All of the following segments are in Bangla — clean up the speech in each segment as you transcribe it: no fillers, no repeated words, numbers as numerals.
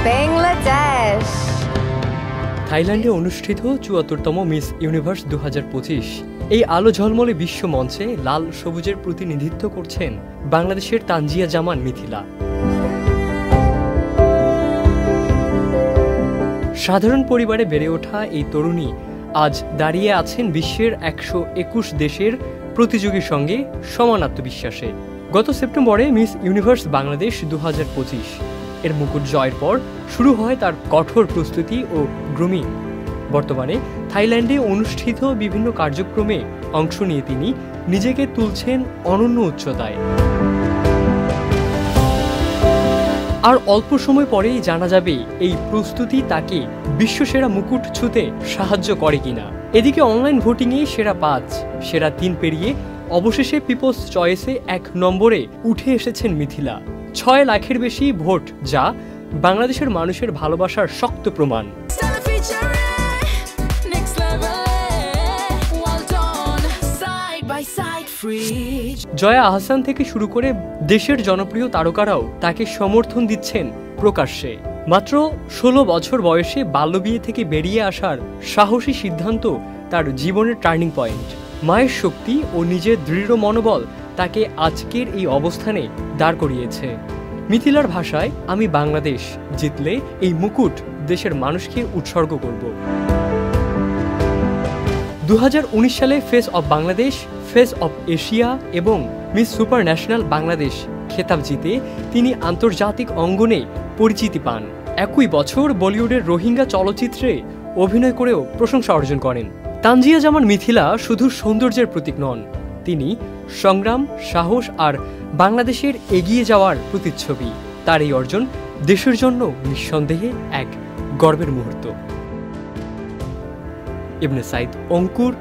বাংলাদেশ। থাইল্যান্ডে অনুষ্ঠিত ৭৪তম মিস ইউনিভার্স ২০২৫ এই আলো ঝলমলে বিশ্ব মঞ্চে লাল সবুজের প্রতিনিধিত্ব করছেন বাংলাদেশের তানজিয়া জামান মিথিলা। সাধারণ পরিবারে বেড়ে ওঠা এই তরুণী আজ দাঁড়িয়ে আছেন বিশ্বের ১২১ দেশের প্রতিযোগীর সঙ্গে সমান আত্মবিশ্বাসে। গত সেপ্টেম্বরে মিস ইউনিভার্স বাংলাদেশ ২০২৫ এর মুকুট জয়ের পর শুরু হয় তার কঠোর প্রস্তুতি ও গ্রুমিং। বর্তমানে থাইল্যান্ডে অনুষ্ঠিত বিভিন্ন কার্যক্রমে অংশ নিয়ে তিনি নিজেকে তুলছেন অনন্য উচ্চতায়। আর অল্প সময় পরেই জানা যাবে এই প্রস্তুতি তাকে বিশ্বসেরা মুকুট ছুঁতে সাহায্য করে কিনা। এদিকে অনলাইন ভোটিংয়ে সেরা ৫, সেরা ৩ পেরিয়ে অবশেষে পিপলস চয়েসে ১ নম্বরে উঠে এসেছেন মিথিলা। ৬ লাখের বেশি ভোট, যা বাংলাদেশের মানুষের ভালোবাসার শক্ত প্রমাণ। জয়া আহসান থেকে শুরু করে দেশের জনপ্রিয় তারকারাও তাকে সমর্থন দিচ্ছেন প্রকাশ্যে। মাত্র ১৬ বছর বয়সে বাল্যবিয়ে থেকে বেরিয়ে আসার সাহসী সিদ্ধান্ত তার জীবনের টার্নিং পয়েন্ট। মায়ের শক্তি ও নিজের দৃঢ় মনোবল তাকে আজকের এই অবস্থানে দাঁড় করিয়েছে। মিথিলার ভাষায়, আমি বাংলাদেশ জিতলে এই মুকুট দেশের মানুষকে উৎসর্গ করব। ২০১৯ সালে face of Bangladesh, face of Asia এবং মিস সুপার ন্যাশনাল বাংলাদেশ খেতাব জিতে তিনি আন্তর্জাতিক অঙ্গনে পরিচিতি পান। একই বছর বলিউডের রোহিঙ্গা চলচ্চিত্রে অভিনয় করেও প্রশংসা অর্জন করেন। তানজিয়া জামান মিথিলা শুধু সৌন্দর্যের প্রতীক নন, তিনি সংগ্রাম, সাহস আর বাংলাদেশের এগিয়ে যাওয়ার প্রতিচ্ছবি। তার এই অর্জন দেশের জন্য নিঃসন্দেহে এক গর্বের মুহূর্ত। ইবনে সাইদ অঙ্কুর,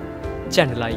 চ্যানেল আই।